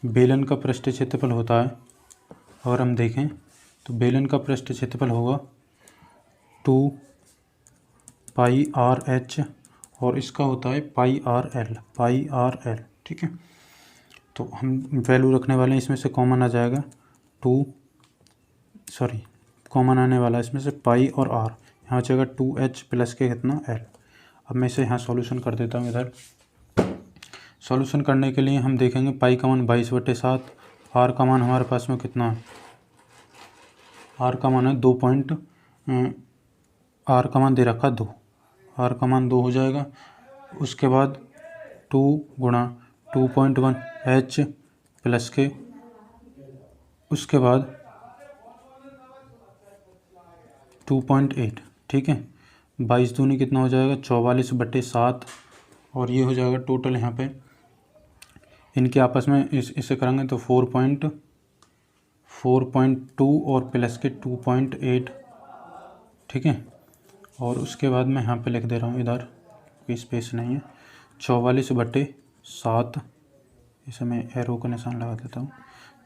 बेलन का पृष्ठीय क्षेत्रफल होता है, और हम देखें तो बेलन का पृष्ठीय क्षेत्रफल होगा 2πr/h और इसका होता है πr/l। ठीक है। तो हम वैल्यू रखने वाले हैं, इसमें से कॉमन आ जाएगा कॉमन आने वाला है इसमें से पाई और r, यहाँ हो जाएगा 2h प्लस के कितना l। अब मैं इसे यहाँ सॉल्यूशन कर देता हूँ। इधर सॉल्यूशन करने के लिए हम देखेंगे पाई का मान 22/7, r का मान हमारे पास में कितना है, r का मान है r का मान दे रखा 2, r का मान 2 हो जाएगा। उसके बाद 2 गुणा 2.1 h प्लस के, उसके बाद 2.8। ठीक है। 22 दूनी कितना हो जाएगा 44/7, और ये हो जाएगा टोटल यहाँ पे इनके आपस में इसे करेंगे तो 4.2 और प्लस के 2.8। ठीक है। और उसके बाद मैं यहाँ पे लिख दे रहा हूँ, इधर कोई स्पेस नहीं है, 44/7, इसे मैं एरो का निशान लगा देता हूँ,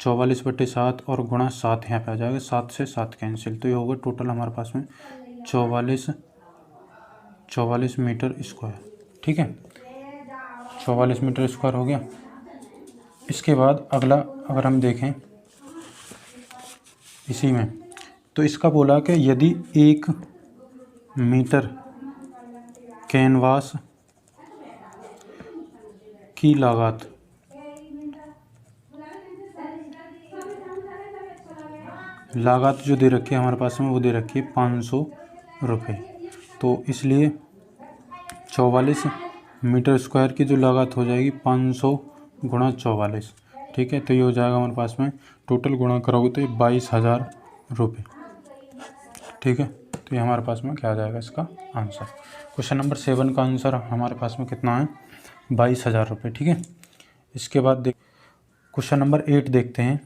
44/7 और गुणा 7 यहाँ पे आ जाएगा, 7 से 7 कैंसिल, तो ये होगा टोटल हमारे पास में 44 मीटर स्क्वायर। ठीक है, 44 मीटर स्क्वायर हो गया। इसके बाद अगला अगर हम देखें इसी में, तो इसका बोला कि यदि 1 मीटर कैनवास की लागत जो दे रखी है हमारे पास में, वो दे रखी है 500 रुपये। तो इसलिए 44 मीटर स्क्वायर की जो लागत हो जाएगी 500 गुणा 44। ठीक है, तो ये हो जाएगा हमारे पास में, टोटल गुणा करोगे तो ये 22,000 रुपये। ठीक है, तो ये हमारे पास में क्या आ जाएगा इसका आंसर। क्वेश्चन नंबर 7 का आंसर हमारे पास में कितना है, 22,000 रुपये। ठीक है, इसके बाद क्वेश्चन नंबर 8 देखते हैं।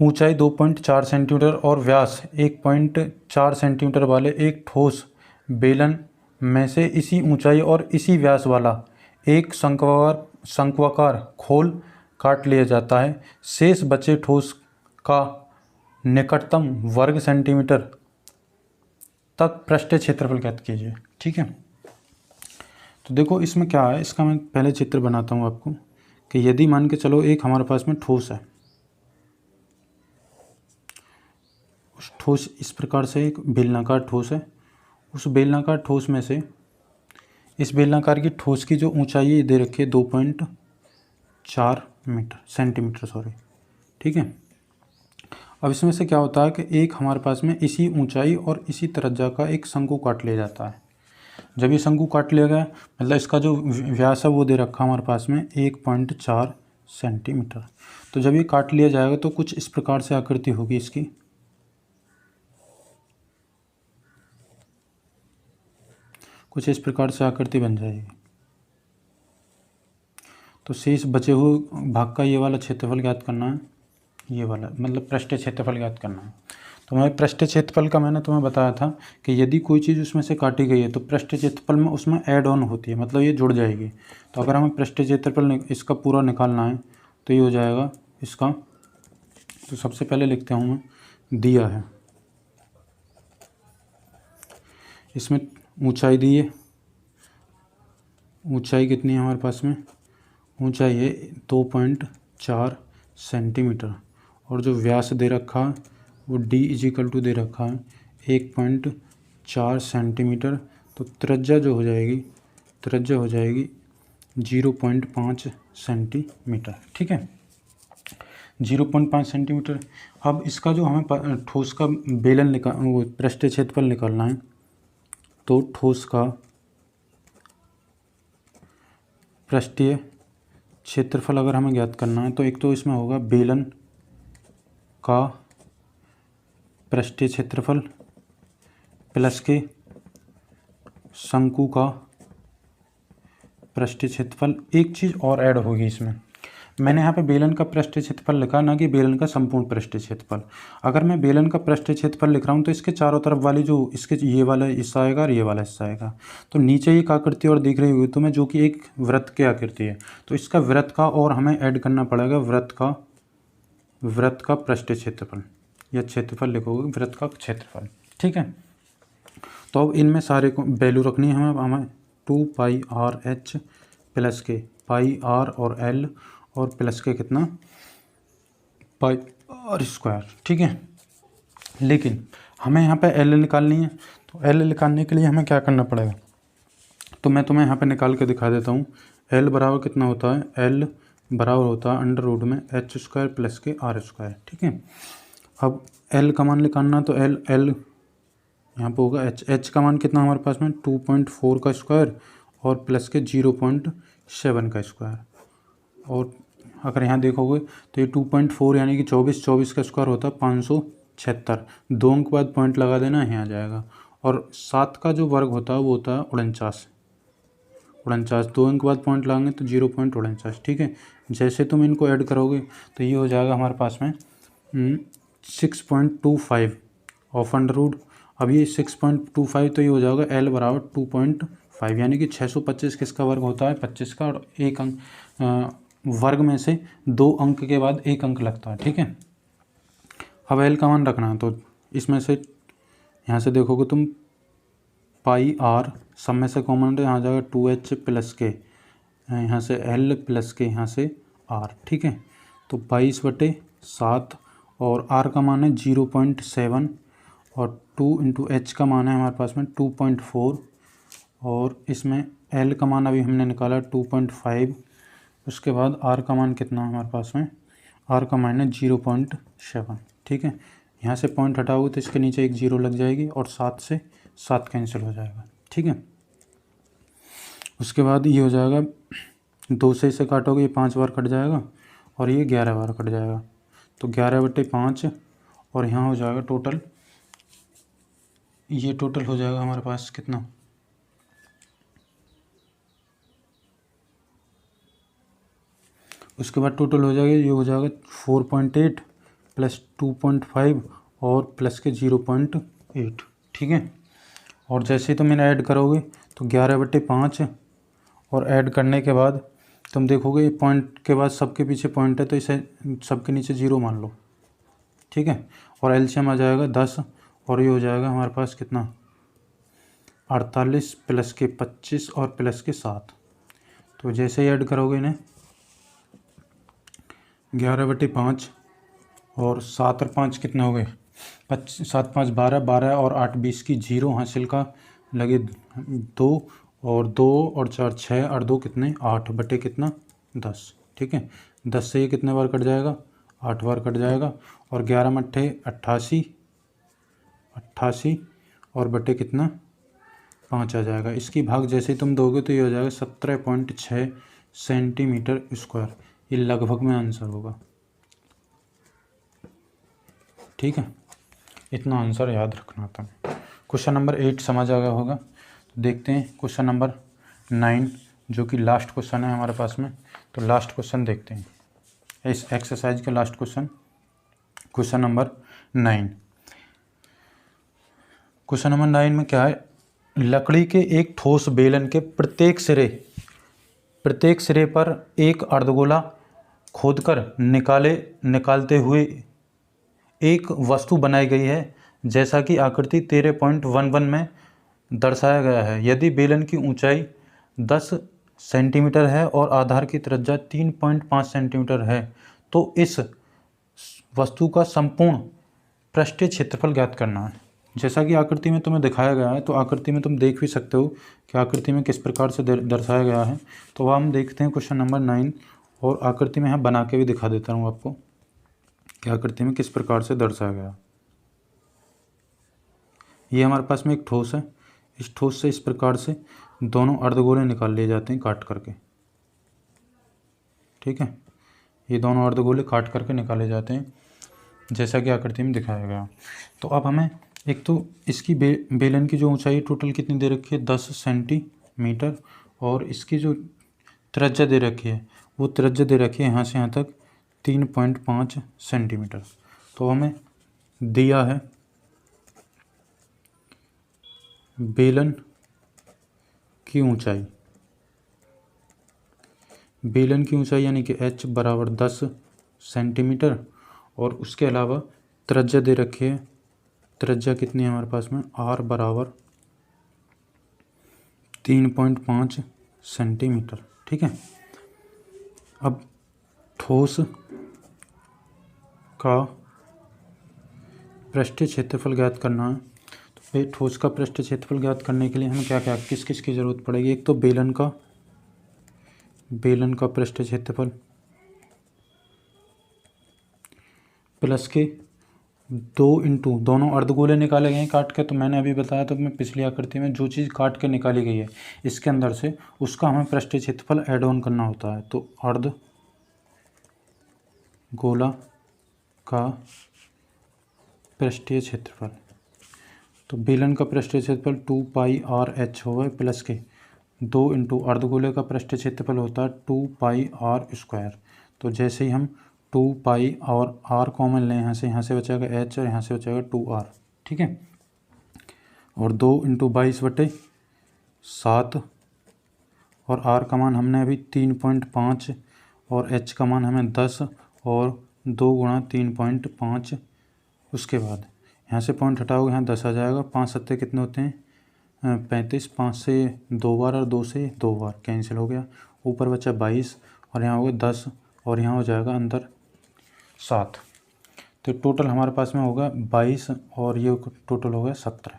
ऊंचाई 2.4 सेंटीमीटर और व्यास 1.4 सेंटीमीटर वाले एक ठोस बेलन में से इसी ऊंचाई और इसी व्यास वाला एक शंक्वाकार खोल काट लिया जाता है। शेष बचे ठोस का निकटतम वर्ग सेंटीमीटर तक पृष्ठीय क्षेत्रफल ज्ञात कीजिए। ठीक है, तो देखो इसमें क्या है, इसका मैं पहले चित्र बनाता हूँ आपको कि यदि मान के चलो एक हमारे पास में ठोस है, उस ठोस इस प्रकार से एक बेलनाकार ठोस है, उस बेलनाकार ठोस में से इस बेलनाकार की ठोस की जो ऊंचाई दे रखी है 2.4 सेंटीमीटर सॉरी। ठीक है, अब इसमें से क्या होता है कि एक हमारे पास में इसी ऊंचाई और इसी त्रिज्या का एक शंकु काट लिया जाता है। जब ये शंकु काट लिया गया, मतलब इसका जो व्यास है वो दे रखा हमारे पास में 1.4 सेंटीमीटर। तो जब ये काट लिया जाएगा तो कुछ इस प्रकार से आकृति होगी इसकी, कुछ इस प्रकार से आकृति बन जाएगी। तो शेष बचे हुए भाग का ये वाला क्षेत्रफल ज्ञात करना है, ये वाला मतलब पृष्ठीय क्षेत्रफल ज्ञात करना है। तो मैं पृष्ठीय क्षेत्रफल का मैंने तुम्हें बताया था कि यदि कोई चीज़ उसमें से काटी गई है तो पृष्ठीय क्षेत्रफल में उसमें ऐड ऑन होती है, मतलब ये जुड़ जाएगी। तो अगर हमें पृष्ठीय क्षेत्रफल इसका पूरा निकालना है तो ये हो जाएगा इसका, तो सबसे पहले लिखते हूँ मैं, दिया है इसमें ऊंचाई दी है, ऊंचाई कितनी है हमारे पास में, ऊंचाई है 2.4 सेंटीमीटर और जो व्यास दे रखा है वो d = दे रखा है 1.4 सेंटीमीटर। तो त्रिज्या जो हो जाएगी, त्रिज्या हो जाएगी 0.5 सेंटीमीटर। ठीक है, 0.5 सेंटीमीटर। अब इसका जो हमें ठोस का बेलन वो पृष्ठीय क्षेत्रफल निकालना है, तो ठोस का पृष्ठीय क्षेत्रफल अगर हमें ज्ञात करना है तो एक तो इसमें होगा बेलन का पृष्ठीय क्षेत्रफल प्लस के शंकु का पृष्ठीय क्षेत्रफल। एक चीज़ और ऐड होगी इसमें, मैंने यहाँ पे बेलन का पृष्ठीय क्षेत्रफल लिखा, ना कि बेलन का संपूर्ण पृष्ठीय क्षेत्रफल। अगर मैं बेलन का पृष्ठीय क्षेत्रफल लिख रहा हूँ तो इसके चारों तरफ वाली जो इसके ये वाला हिस्सा आएगा और ये वाला हिस्सा आएगा। तो नीचे एक आकृति और दिख रही होगी तुम्हें जो कि एक वृत्त की आकृति है, तो इसका वृत्त का और हमें ऐड करना पड़ेगा वृत्त का पृष्ठीय क्षेत्रफल, या क्षेत्रफल लिखोगे वृत्त का क्षेत्रफल। ठीक है, तो अब इनमें सारे को वैल्यू रखनी है हमें 2πr/h प्लस के πr और l और प्लस के कितना πr²। ठीक है, लेकिन हमें यहाँ पे l निकालनी है, तो l निकालने के लिए हमें क्या करना पड़ेगा, तो मैं तुम्हें यहाँ पे निकाल के दिखा देता हूँ। l बराबर कितना होता है, l बराबर होता है √में h² प्लस के r²। ठीक है, अब l का मान निकालना, तो l यहाँ पे होगा h का मान कितना हमारे पास में 2.4 का स्क्वायर और प्लस के 0.7 का स्क्वायर। और अगर यहाँ देखोगे तो ये 2.4 यानी कि 24 का स्क्वायर होता है 576। 2 अंक बाद पॉइंट लगा देना, यहाँ आ जाएगा। और 7 का जो वर्ग होता है वो होता है 49। 2 अंक बाद पॉइंट लगाएंगे तो 0.49। ठीक है, जैसे तुम इनको ऐड करोगे तो ये हो जाएगा हमारे पास में 6.25 ऑफ √। अब ये 6.25 तो ये हो जाएगा l = 2.5 यानी कि 625 किसका वर्ग होता है, 25 का, और एक अंक वर्ग में से 2 अंक के बाद 1 अंक लगता है, ठीक है। अब एल का मान रखना है, तो इसमें से यहाँ से देखोगे तुम पाई आर, सब में से कॉमन तो यहाँ जाएगा 2h प्लस के, यहाँ से एल प्लस के यहाँ से आर, ठीक है। तो 22/7 और आर का मान है 0.7 और 2 इंटू एच का मान है हमारे पास में 2.4 और इसमें एल का मान अभी हमने निकाला 2.5। उसके बाद आर का मान कितना है हमारे पास में, आर का मान है 0.7, ठीक है। यहाँ से पॉइंट हटाओगे तो इसके नीचे एक 0 लग जाएगी और 7 से 7 कैंसिल हो जाएगा, ठीक है। उसके बाद ये हो जाएगा 2 से इसे काटोगे ये 5 बार कट जाएगा और ये 11 बार कट जाएगा, तो 11/5 और यहाँ हो जाएगा टोटल, ये टोटल हो जाएगा हमारे पास कितना, उसके बाद टोटल हो जाएगा, ये हो जाएगा 4.8 प्लस 2.5 और प्लस के 0.8, ठीक है। और जैसे ही तुम इन्हें ऐड करोगे तो 11/5 और ऐड करने के बाद तुम देखोगे पॉइंट के बाद सबके पीछे पॉइंट है तो इसे सबके नीचे 0 मान लो, ठीक है। और एलसीएम आ जाएगा 10 और ये हो जाएगा हमारे पास कितना 48 प्लस के 25 और प्लस के 7। तो जैसे ही ऐड करोगे इन्हें 11/5 और 7 और 5 कितने हो गए 7 5 12 12 और 8 20 की 0 हासिल का लगे 2 और 2 और 4 6 और 2 कितने 8 बटे कितना 10, ठीक है। 10 से ये कितने बार कट जाएगा 8 बार कट जाएगा और 11 मट्ठे 88 और बटे कितना 5 आ जाएगा। इसकी भाग जैसे ही तुम दोगे तो ये हो जाएगा 17.6 सेंटीमीटर स्क्वायर, ये लगभग में आंसर होगा, ठीक है। इतना आंसर याद रखना था। क्वेश्चन नंबर 8 समझ आ गया होगा। तो देखते हैं क्वेश्चन नंबर 9 जो कि लास्ट क्वेश्चन है हमारे पास में। तो लास्ट क्वेश्चन देखते हैं इस एक्सरसाइज का last question, question number 9। Question number 9 में क्या है, लकड़ी के एक ठोस बेलन के प्रत्येक सिरे पर एक अर्धगोला खोदकर निकालते हुए एक वस्तु बनाई गई है जैसा कि आकृति 13.11 में दर्शाया गया है। यदि बेलन की ऊंचाई 10 सेंटीमीटर है और आधार की त्रिज्या 3.5 सेंटीमीटर है तो इस वस्तु का संपूर्ण पृष्ठीय क्षेत्रफल ज्ञात करना है। जैसा कि आकृति में तुम्हें दिखाया गया है, तो आकृति में तुम देख भी सकते हो कि आकृति में किस प्रकार से दर्शाया गया है। तो हम देखते हैं क्वेश्चन नंबर 9 और आकृति में यहाँ बना के भी दिखा देता हूँ आपको कि आकृति में किस प्रकार से दर्शाया गया। ये हमारे पास में एक ठोस है, इस ठोस से इस प्रकार से दोनों अर्धगोले निकाल लिए जाते हैं काट करके, ठीक है। ये दोनों अर्धगोले काट करके निकाले जाते हैं जैसा कि आकृति में दिखाया गया। तो अब हमें एक तो इसकी बेलन की जो ऊंचाई टोटल कितनी दे रखी है 10 सेंटीमीटर और इसकी जो त्रिज्या दे रखी है वो त्रिज्या दे रखी है यहाँ से यहाँ तक 3.5 सेंटीमीटर। तो हमें दिया है बेलन की ऊंचाई यानी कि h बराबर 10 सेंटीमीटर और उसके अलावा त्रिज्या दे रखी है, त्रिज्या कितनी है हमारे पास में r बराबर 3.5 सेंटीमीटर, ठीक है। अब ठोस का पृष्ठीय क्षेत्रफल ज्ञात करना है। तो ठोस का पृष्ठीय क्षेत्रफल ज्ञात करने के लिए हमें क्या क्या किस किस की ज़रूरत पड़ेगी। एक तो बेलन का पृष्ठीय क्षेत्रफल प्लस के 2 इंटू दोनों अर्धगोले निकाले गए हैं काट के। तो मैंने अभी बताया तो मैं पिछली आकृति में जो चीज़ काट के निकाली गई है इसके अंदर से उसका हमें पृष्ठीय क्षेत्रफल ऐड ऑन करना होता है। तो अर्धगोला का पृष्ठीय क्षेत्रफल, तो बेलन का पृष्ठीय क्षेत्रफल 2πr/h होगा प्लस के 2 इंटू अर्धगोले का पृष्ठीय क्षेत्रफल होता है 2πr²। तो जैसे ही हम 2π और r कॉमन लें यहाँ से बचेगा h और यहाँ से बचेगा 2r, ठीक है। और 2 इंटू 22/7 और r का मान हमने अभी 3.5 और h का मान हमें 10 और 2 गुणा 3.5। उसके बाद यहाँ से पॉइंट हटाओगे, यहाँ 10 आ जाएगा। 5 सत्ते कितने होते हैं? 35। 5 से 2 बार और 2 से 2 बार कैंसिल हो गया। ऊपर बचा 22 और यहाँ हो गया 10 और यहाँ हो जाएगा अंदर 7। तो टोटल हमारे पास में होगा 22 और ये टोटल हो गया 17।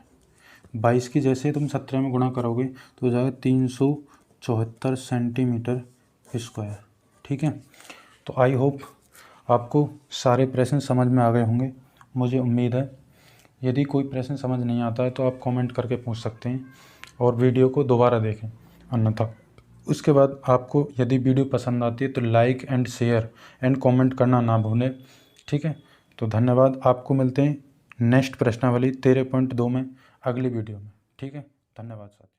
22 की जैसे तुम 17 में गुणा करोगे तो हो जाएगा 374 सेंटीमीटर स्क्वायर। ठीक है, तो आई होप आपको सारे प्रश्न समझ में आ गए होंगे, मुझे उम्मीद है। यदि कोई प्रश्न समझ नहीं आता है तो आप कमेंट करके पूछ सकते हैं और वीडियो को दोबारा देखें अन्यथा। उसके बाद आपको यदि वीडियो पसंद आती है तो like and share and comment करना ना भूलें। ठीक है, तो धन्यवाद। आपको मिलते हैं नेक्स्ट प्रश्नावली 13.2 में अगली वीडियो में। ठीक है, धन्यवाद साथियों।